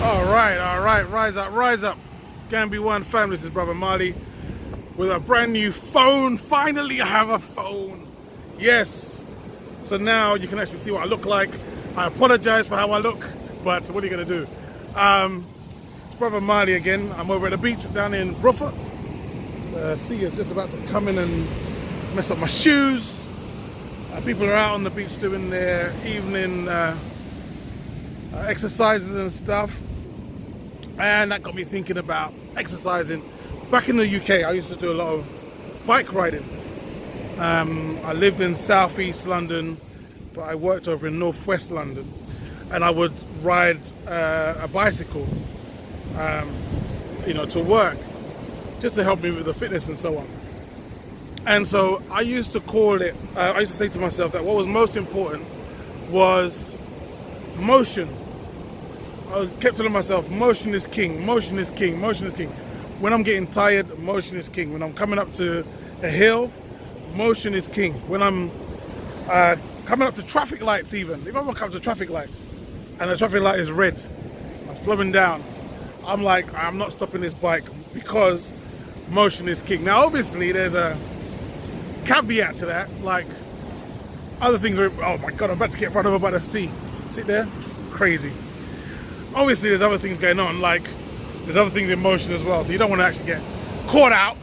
All right, rise up. Gambia One family, this is Brother Marley with a brand new phone. Finally, I have a phone. Yes. So now you can actually see what I look like. I apologize for how I look, but what are you gonna do? It's Brother Marley again. I'm over at the beach down in Bruffa. The sea is just about to come in and mess up my shoes. People are out on the beach doing their evening exercises and stuff. And that got me thinking about exercising. Back in the UK, I used to do a lot of bike riding. I lived in southeast London, but I worked over in northwest London. And I would ride a bicycle, to work, just to help me with the fitness and so on. And so I used to call it, I used to say to myself that what was most important was motion. I kept telling myself, motion is king, motion is king, motion is king. When I'm getting tired, motion is king. When I'm coming up to a hill, motion is king. When I'm coming up to traffic lights even, if I'm gonna come to traffic lights and the traffic light is red, I'm slowing down, I'm like, I'm not stopping this bike because motion is king. Now obviously there's a caveat to that, like other things are, oh my God, I'm about to get run over by the sea. Sit there, crazy. Obviously there's other things going on, like there's other things in motion as well, so you don't want to actually get caught out.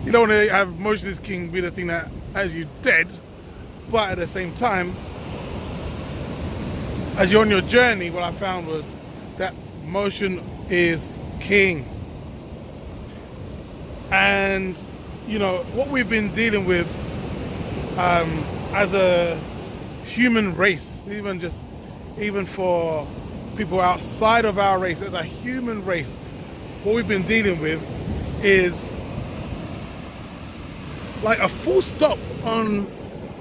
You don't want to have motion is king be the thing that has you dead, but at the same time, as you're on your journey, what I found was that motion is king. And what we've been dealing with as a human race, even for people outside of our race, as a human race, what we've been dealing with is like a full stop on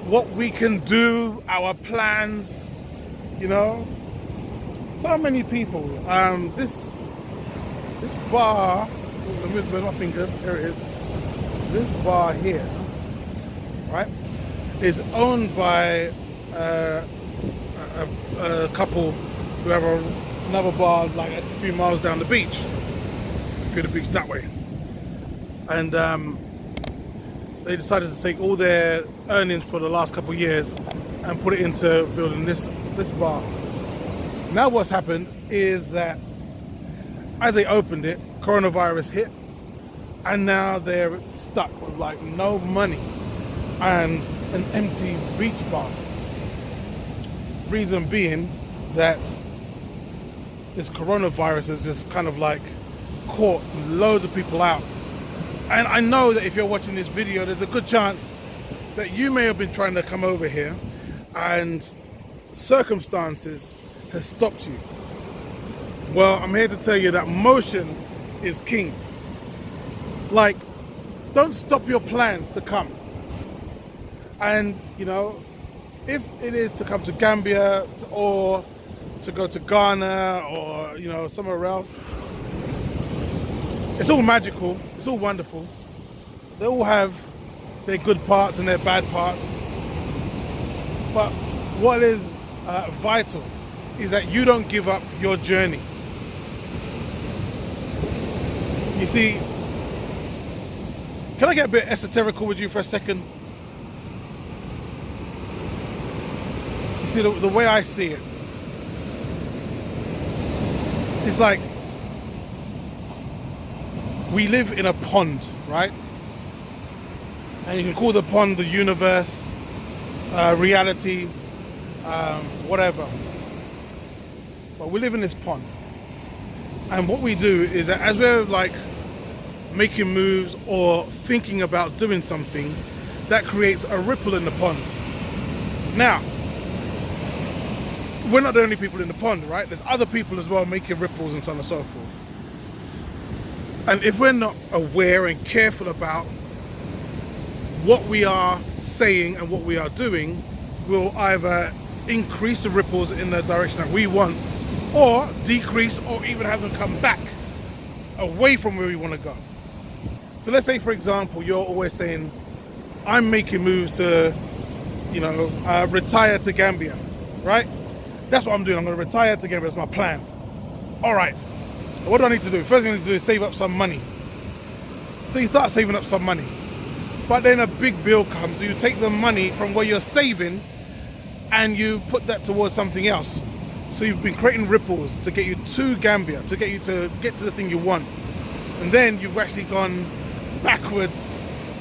what we can do, our plans, So many people. This bar, with my fingers, there it is. This bar here, right, is owned by a couple who have another bar like a few miles down the beach, through the beach that way. And they decided to take all their earnings for the last couple of years and put it into building this bar. Now what's happened is that as they opened it, coronavirus hit, and now they're stuck with like no money and an empty beach bar. Reason being that this coronavirus has just kind of like caught loads of people out. And I know that if you're watching this video, there's a good chance that you may have been trying to come over here and circumstances has stopped you. Well, I'm here to tell you that motion is king. Like, don't stop your plans to come. And, if it is to come to Gambia or to go to Ghana or, somewhere else, it's all magical, it's all wonderful. They all have their good parts and their bad parts. But what is vital is that you don't give up your journey. You see, can I get a bit esoterical with you for a second? You see, the way I see it, it's like we live in a pond, right? And you can call the pond the universe, reality, whatever. But we live in this pond. And what we do is that as we're like making moves or thinking about doing something, that creates a ripple in the pond. Now, we're not the only people in the pond, right? There's other people as well making ripples and so on and so forth. And if we're not aware and careful about what we are saying and what we are doing, we'll either increase the ripples in the direction that we want, or decrease, or even have them come back away from where we want to go. So let's say, for example, you're always saying, I'm making moves to, retire to Gambia, right? That's what I'm doing. I'm going to retire to Gambia. That's my plan. All right. What do I need to do? First thing I need to do is save up some money. So you start saving up some money. But then a big bill comes. So you take the money from where you're saving and you put that towards something else. So you've been creating ripples to get you to Gambia, to get you to get to the thing you want. And then you've actually gone backwards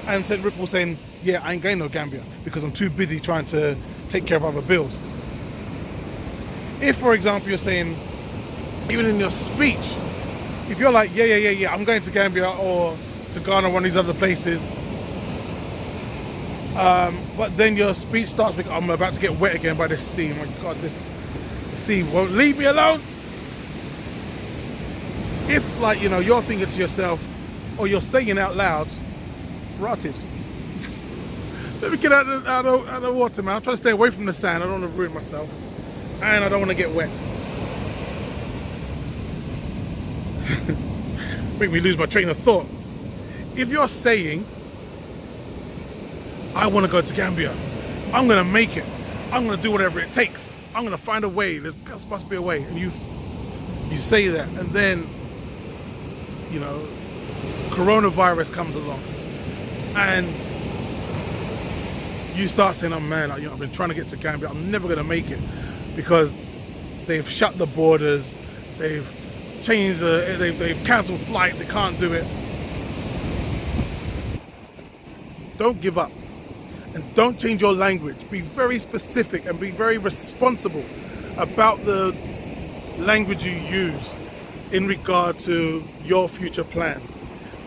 and said ripples saying, yeah, I ain't going no Gambia because I'm too busy trying to take care of other bills. If, for example, you're saying, even in your speech, if you're like, yeah, I'm going to Gambia or to Ghana, one of these other places, but then your speech starts because I'm about to get wet again by this sea. Oh my God, this sea won't leave me alone. If, like, you know, you're thinking to yourself, or you're saying out loud, rotted. Let me get out of the water, man. I'm trying to stay away from the sand. I don't want to ruin myself. And I don't want to get wet. Make me lose my train of thought. If you're saying, I want to go to Gambia, I'm going to make it, I'm going to do whatever it takes, I'm going to find a way, there must be a way, and you say that, and then, you know, coronavirus comes along, and you start saying, oh man, you know, I've been trying to get to Gambia, I'm never going to make it, because they've shut the borders, they've changed, they've cancelled flights, they can't do it. Don't give up, and don't change your language. Be very specific and be very responsible about the language you use in regard to your future plans.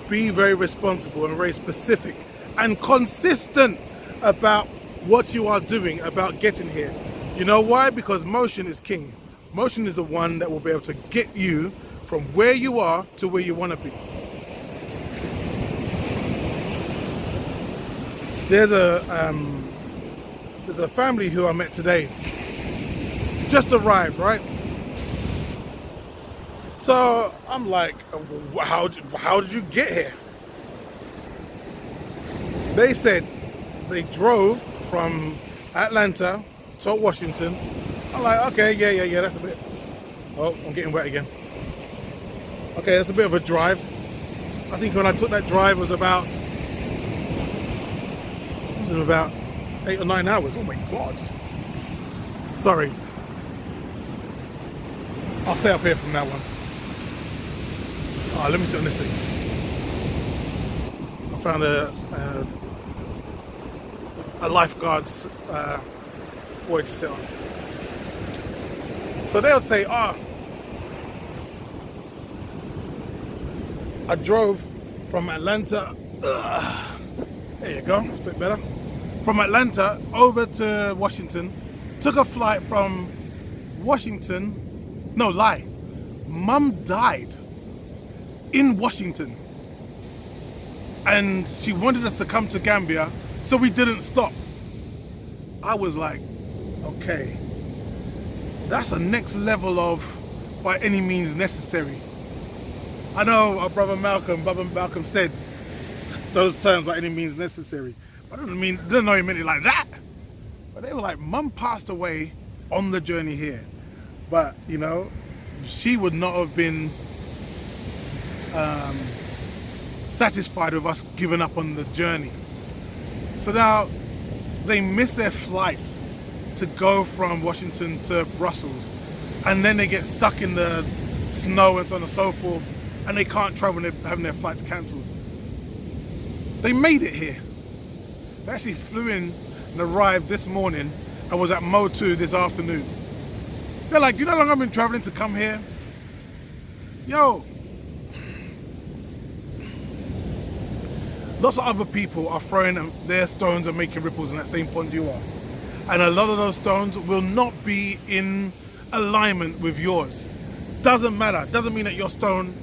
Be very responsible and very specific and consistent about what you are doing about getting here. You know why? Because motion is king. Motion is the one that will be able to get you from where you are to where you want to be. There's a family who I met today, just arrived, right? So I'm like, how did you get here? They said they drove from Atlanta to Washington. I'm like, okay, yeah, that's a bit. Oh, I'm getting wet again. Okay, that's a bit of a drive. I think when I took that drive it was about 8 or 9 hours. Oh my God. Sorry. I'll stay up here from now on. Oh, let me sit on this thing. I found a lifeguard's boy to sit on. So they'll say, I drove from Atlanta. There you go, it's a bit better. From Atlanta over to Washington, took a flight from Washington. No, lie. Mum died in Washington. And she wanted us to come to Gambia, so we didn't stop. I was like, okay, that's a next level of by any means necessary. I know our brother Malcolm said those terms by any means necessary. I didn't know he meant it like that. But they were like, Mum passed away on the journey here. But, you know, she would not have been satisfied with us giving up on the journey. So now they missed their flight to go from Washington to Brussels. And then they get stuck in the snow and so on and so forth. And they can't travel and they're having their flights cancelled. They made it here. They actually flew in and arrived this morning and was at Motu this afternoon. They're like, do you know how long I've been traveling to come here? Yo. Lots of other people are throwing their stones and making ripples in that same pond you are. And a lot of those stones will not be in alignment with yours. Doesn't matter. Doesn't mean that your stone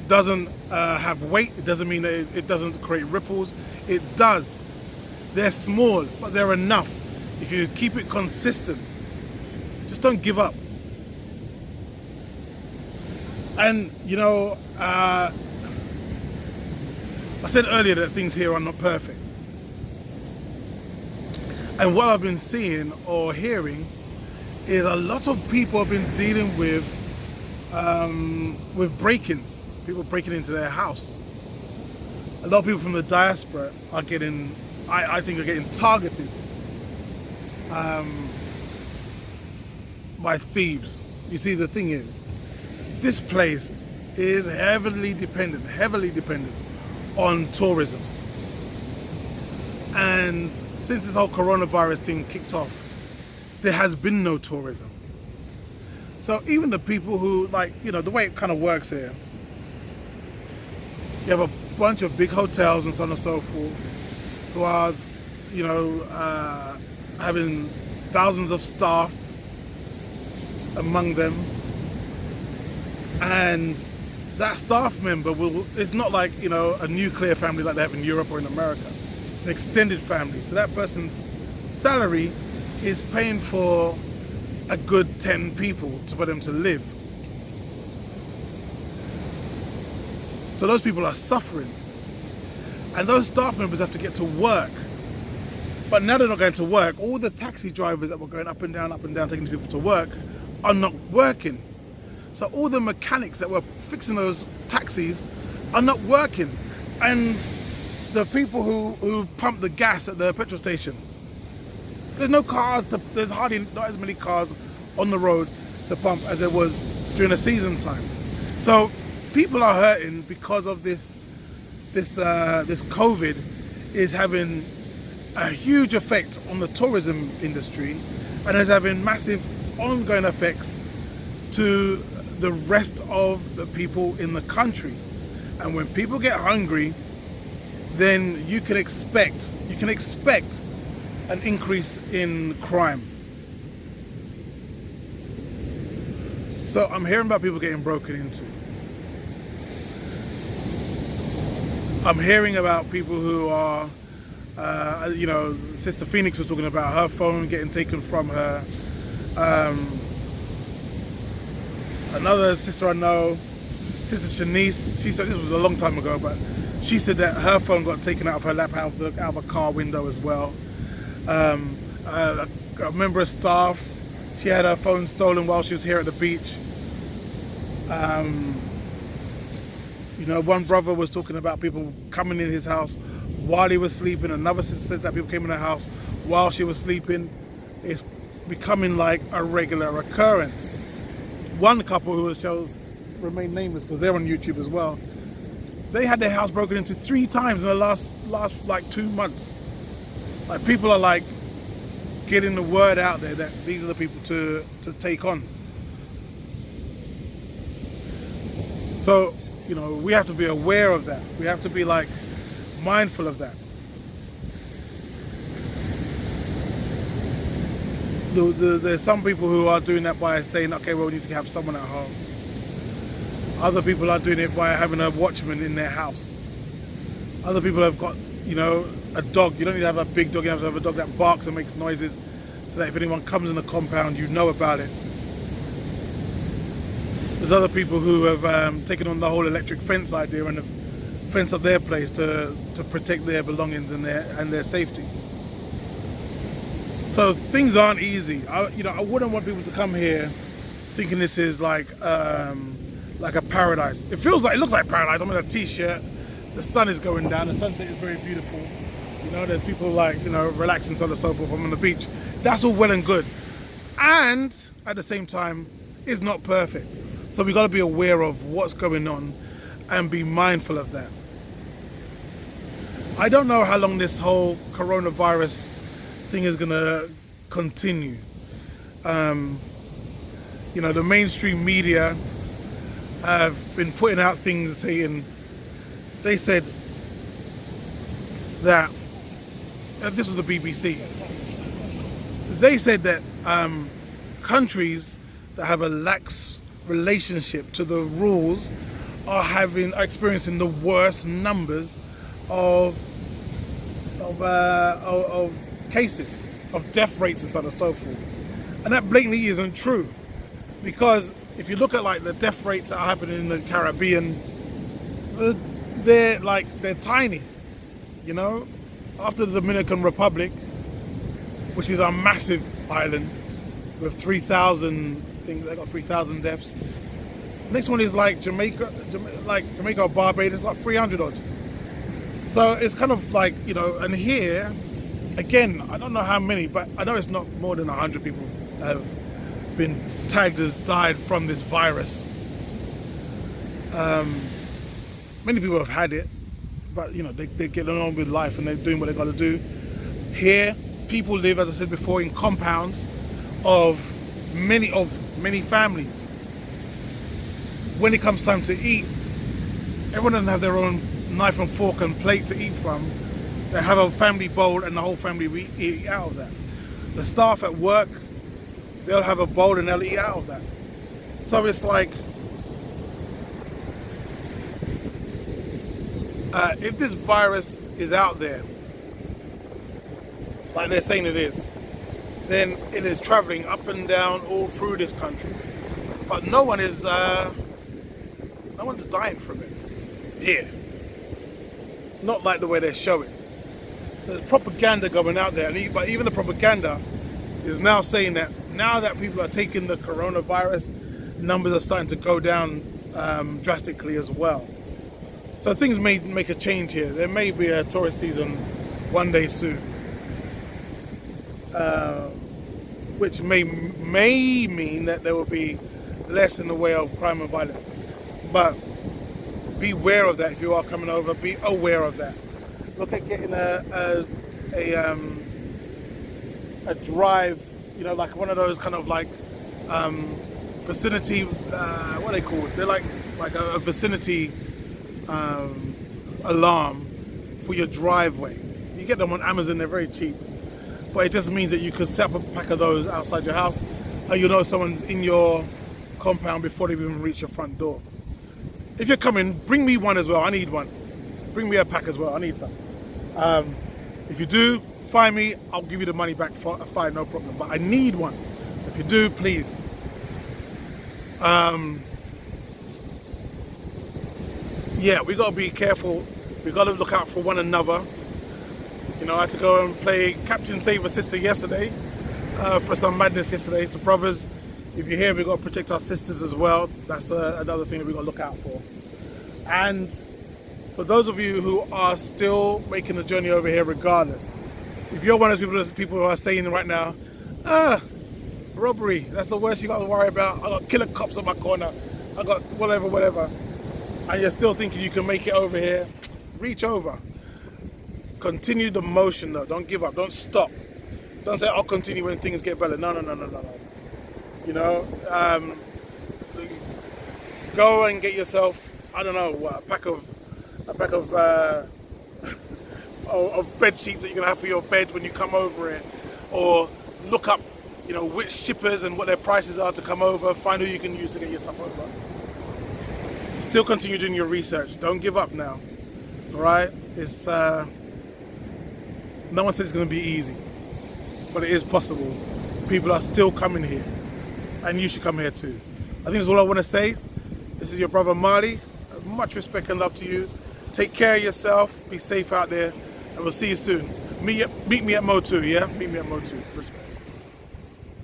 doesn't have weight. It doesn't mean that it doesn't create ripples. It does. They're small, but they're enough. If you keep it consistent, just don't give up. And, you know, I said earlier that things here are not perfect. And what I've been seeing or hearing is a lot of people have been dealing with break-ins, people breaking into their house. A lot of people from the diaspora are getting, I think, are getting targeted by thieves. You see, the thing is, this place is heavily dependent on tourism. And since this whole coronavirus thing kicked off, there has been no tourism. So even the people who, like, you know, the way it kind of works here, you have a bunch of big hotels and so on and so forth who are, you know, having thousands of staff among them, and that staff member will, it's not like, you know, a nuclear family like they have in Europe or in America. It's an extended family. So that person's salary is paying for a good 10 people for them to live. So those people are suffering. And those staff members have to get to work. But now they're not going to work. All the taxi drivers that were going up and down, taking these people to work, are not working. So all the mechanics that were fixing those taxis are not working. And the people who pump the gas at the petrol station, there's no cars, there's hardly not as many cars on the road to pump as there was during the season time. So people are hurting because of this COVID is having a huge effect on the tourism industry and is having massive ongoing effects to the rest of the people in the country. And when people get hungry, then you can expect an increase in crime. So I'm hearing about people getting broken into. I'm hearing about people who are, you know, Sister Phoenix was talking about her phone getting taken from her. Another sister I know, Sister Shanice, she said, this was a long time ago, but she said that her phone got taken out of her lap, out of a car window as well. A member of staff, she had her phone stolen while she was here at the beach. You know, one brother was talking about people coming in his house while he was sleeping. Another sister said that people came in her house while she was sleeping. It's becoming like a regular occurrence. One couple who chose remain nameless because they're on YouTube as well, they had their house broken into 3 times in the last like 2 months. Like, people are like getting the word out there that these are the people to take on. So, you know, we have to be aware of that. We have to be like mindful of that. There's some people who are doing that by saying, okay, well, we need to have someone at home. Other people are doing it by having a watchman in their house. Other people have got, you know, a dog. You don't need to have a big dog, you have to have a dog that barks and makes noises so that if anyone comes in the compound, you know about it. There's other people who have taken on the whole electric fence idea and have fenced up their place to protect their belongings and their safety. So things aren't easy. I wouldn't want people to come here thinking this is like a paradise. It looks like paradise. I'm in a t-shirt. The sun is going down. The sunset is very beautiful. You know, there's people like, you know, relaxing, so on and so forth. I'm on the beach. That's all well and good. And at the same time, it's not perfect. So we've got to be aware of what's going on and be mindful of that. I don't know how long this whole coronavirus thing is going to continue. You know, the mainstream media have been putting out things saying, they said that, this was the BBC, they said that countries that have a lax relationship to the rules are experiencing the worst numbers of cases, of death rates and so on and so forth. And that blatantly isn't true, because if you look at like the death rates that are happening in the Caribbean, they're tiny, you know. After the Dominican Republic, which is a massive island, with 3,000. I think they got 3,000 deaths. Next one is like Jamaica or Barbados, like 300 odd. So it's kind of like, you know, and here, again, I don't know how many, but I know it's not more than 100 people have been tagged as died from this virus. Many people have had it, but you know, they get on with life and they're doing what they got to do. Here, people live, as I said before, in compounds of many families. When it comes time to eat, everyone doesn't have their own knife and fork and plate to eat from. They have a family bowl and the whole family will eat out of that. The staff at work, they'll have a bowl and they'll eat out of that. So it's like, if this virus is out there, like they're saying it is, then it is traveling up and down all through this country. But no one's dying from it here. Not like the way they're showing. So there's propaganda going out there, but even the propaganda is now saying that now that people are taking the coronavirus, numbers are starting to go down drastically as well. So things may make a change here. There may be a tourist season one day soon, which may mean that there will be less in the way of crime and violence. But beware of that if you are coming over. Be aware of that. Look at getting a drive, you know, like one of those kind of like vicinity, what are they called? They're like a vicinity alarm for your driveway. You get them on Amazon, they're very cheap. But it just means that you can set up a pack of those outside your house and you know someone's in your compound before they even reach your front door. If you're coming, bring me one as well. I need one. Bring me a pack as well. I need some. If you do, find me. I'll give you the money back for a fine, no problem. But I need one. So if you do, please. Yeah, we got to be careful. We got to look out for one another. You know, I had to go and play Captain Save a Sister yesterday for some madness yesterday. So brothers, if you're here, we've got to protect our sisters as well. That's another thing that we've got to look out for. And for those of you who are still making the journey over here regardless, if you're one of those people who are saying right now, robbery, that's the worst you got to worry about. I got killer cops on my corner. I got whatever. And you're still thinking you can make it over here, reach over. Continue the motion though. Don't give up. Don't stop. Don't say, I'll continue when things get better. No. You know, go and get yourself, I don't know, a pack of bed sheets that you're gonna have for your bed when you come over it, or look up, you know, which shippers and what their prices are to come over. Find who you can use to get your stuff over. Still continue doing your research. Don't give up now. All right? It's no one said it's gonna be easy, but it is possible. People are still coming here. And you should come here too. I think that's all I want to say. This is your brother Marley. Much respect and love to you. Take care of yourself. Be safe out there. And we'll see you soon. Meet me at Mo2, yeah? Meet me at Mo2. Respect.